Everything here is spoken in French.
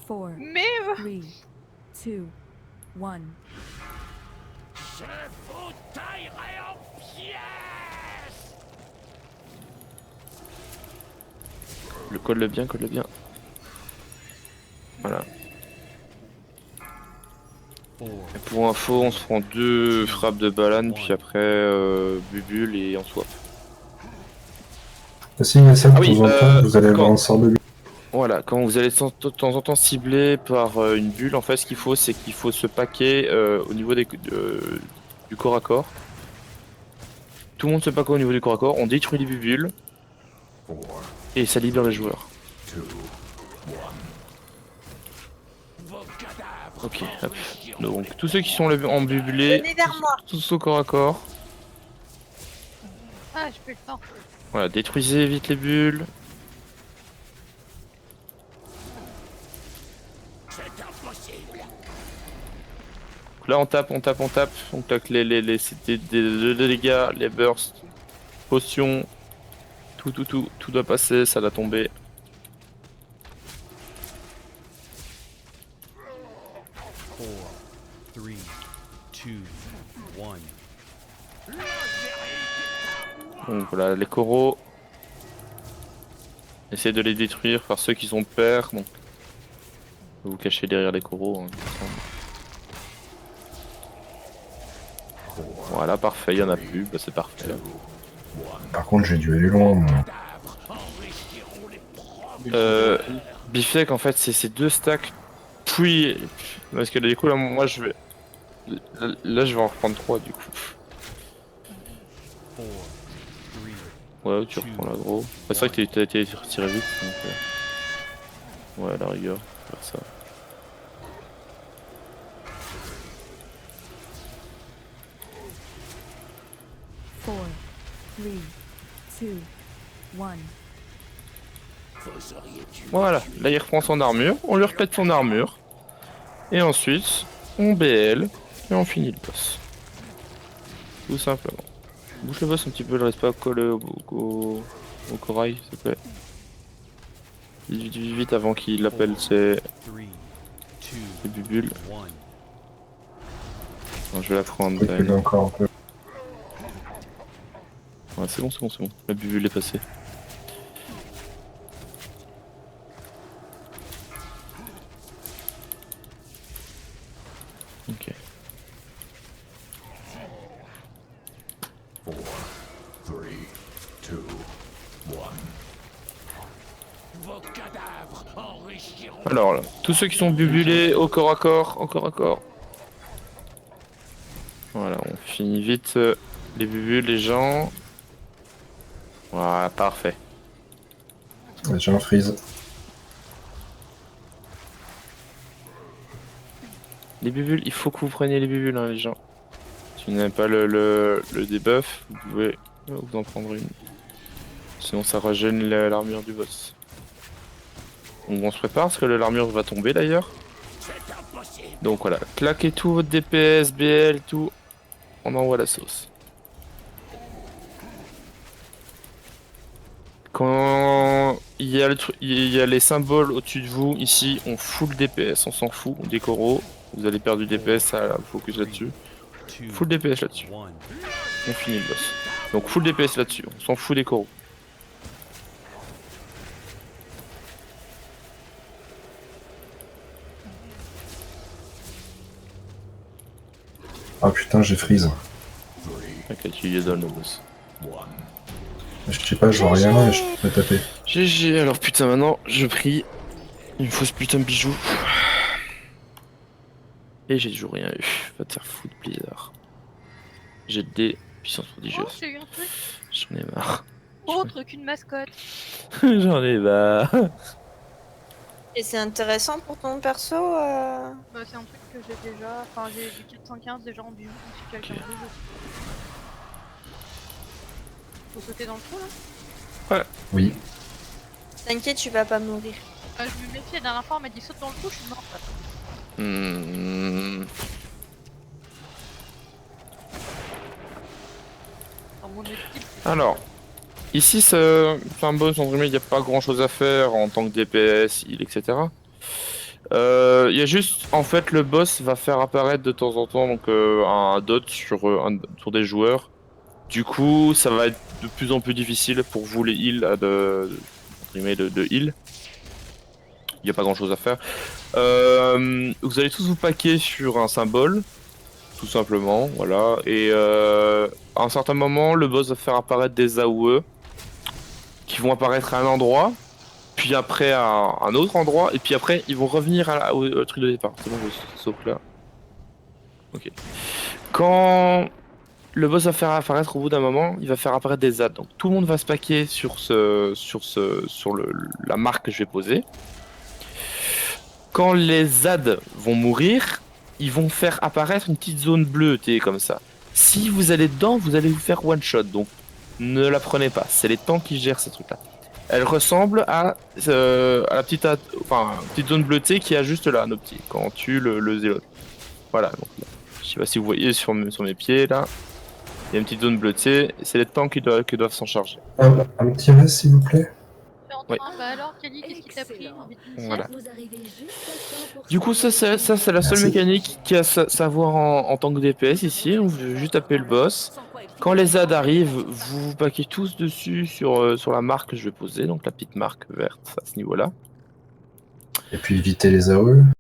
4, Mais 3, 2, 1. Je vous taillerai en pièces. Le colle bien, colle bien. Voilà. Et pour info, on se prend 2 frappes de banane, puis après Bubule et on swap. Si, mais ça, de Ah oui, temps en temps, vous allez avoir quand- un sort de lui. Voilà, quand vous allez de temps en temps ciblé par une bulle, en fait, ce qu'il faut, c'est qu'il faut se paquer au niveau du corps à corps. Tout le monde se pack au niveau du corps à corps, on détruit les bubules et ça libère les joueurs. Ok, hop. Donc tous ceux qui sont en bubulé, venez vers moi. tous au corps à corps. Ah, j'ai plus le temps. Voilà, détruisez vite les bulles. C'est impossible. Là on tape. On tape des dégâts, les bursts, potions, tout doit passer, ça doit tomber. Donc voilà, les coraux. Essayez de les détruire par ceux qui sont pairs. Donc, vous vous cachez derrière les coraux. Hein, voilà, parfait, il y en a plus, bah, c'est parfait. Par contre, j'ai dû aller loin, moi. Bifek, en fait, c'est ces 2 stacks. Puis, parce que du coup, là, moi, je vais. Là, je vais en reprendre 3 du coup. Ouais, tu reprends l'agro. Bah, c'est vrai que t'as été retiré vite. Donc, ouais, à la rigueur, faire ça. Four, 3, 2, 1. Voilà, là, il reprend son armure. On lui repète son armure. Et ensuite, on BL. Et on finit le boss. Tout simplement. Bouge le boss un petit peu, je reste pas collé au corail, s'il te plaît. Vite avant qu'il appelle ses bubules. Non, je vais la prendre. Recule encore un peu. Ouais, c'est bon. La bubule est passée. Ok. Vos cadavres enrichiront. Alors là, tous ceux qui sont bubulés au corps à corps. Voilà, on finit vite les bubules, les gens. Voilà, parfait. J'ai un freeze. Les bubules, il faut que vous preniez les bubules, hein, les gens. Si vous n'avez pas le debuff, vous pouvez vous en prendre une. Sinon ça régène l'armure du boss. Donc on se prépare parce que l'armure va tomber d'ailleurs. Donc voilà, claquez tout votre DPS, BL, tout. On envoie la sauce. Quand il y a les symboles au-dessus de vous, ici, on full DPS, on s'en fout, on des coraux. Vous allez perdre du DPS, ça focus là-dessus. Full DPS là-dessus. On finit le boss. Donc full DPS là-dessus, on s'en fout des coraux. Ah putain, j'ai freeze. Ok, tu lui donnes le boss. Je sais pas, je vois rien et je peux taper. GG, alors putain, maintenant, je prie. Il me faut ce putain de bijou. Et j'ai toujours rien eu. Va te faire foutre, Blizzard. J'ai des puissances Oh, prodigieuses. j'ai eu un truc J'en ai marre. autre qu'une mascotte. J'en ai marre. Et c'est intéressant pour ton perso Bah, c'est un truc que j'ai déjà. Enfin, j'ai du 415 déjà en bijoux, donc si quelqu'un veut. Faut sauter dans le trou là. Oui. T'inquiète, tu vas pas mourir. Je me méfie, la dernière fois on m'a dit saute dans le trou, je suis morte. Dans mon équipe. Alors, ici, c'est un boss, entre guillemets, il n'y a pas grand chose à faire en tant que DPS, heal, etc. Il y a juste, en fait, le boss va faire apparaître de temps en temps donc, un dot sur des joueurs. Du coup, ça va être de plus en plus difficile pour vous les heals de heal. Il n'y a pas grand chose à faire. Vous allez tous vous paquer sur un symbole, tout simplement, voilà. Et à un certain moment, le boss va faire apparaître des AOE qui vont apparaître à un endroit, puis après à un autre endroit, et puis après ils vont revenir au truc de départ. C'est bon, je saute là. Ok. Quand le boss va faire apparaître au bout d'un moment, il va faire apparaître des ZAD. Donc tout le monde va se paquer sur la marque que je vais poser. Quand les ZAD vont mourir, ils vont faire apparaître une petite zone bleutée comme ça. Si vous allez dedans, vous allez vous faire one shot. Donc ne la prenez pas. C'est les tanks qui gèrent ces trucs-là. Elle ressemble à la petite zone bleutée qui a juste là, nos petits, quand on tue le zélote. Voilà. Donc, je sais pas si vous voyez sur mes pieds là. Il y a une petite zone bleutée. C'est les tanks qui doivent s'en charger. Un petit reste, s'il vous plaît. T'es en Ouais. train, bah alors, Kelly, qu'est-ce qui t'a pris vite, Voilà. Vous arrivez juste à temps pour Du coup, ça c'est la seule Merci. mécanique qu'il y a à savoir en tant que DPS ici. On veut juste taper le boss. Quand les ZAD arrivent, vous vous paquez tous dessus sur la marque que je vais poser, donc la petite marque verte à ce niveau-là. Et puis éviter les AOE.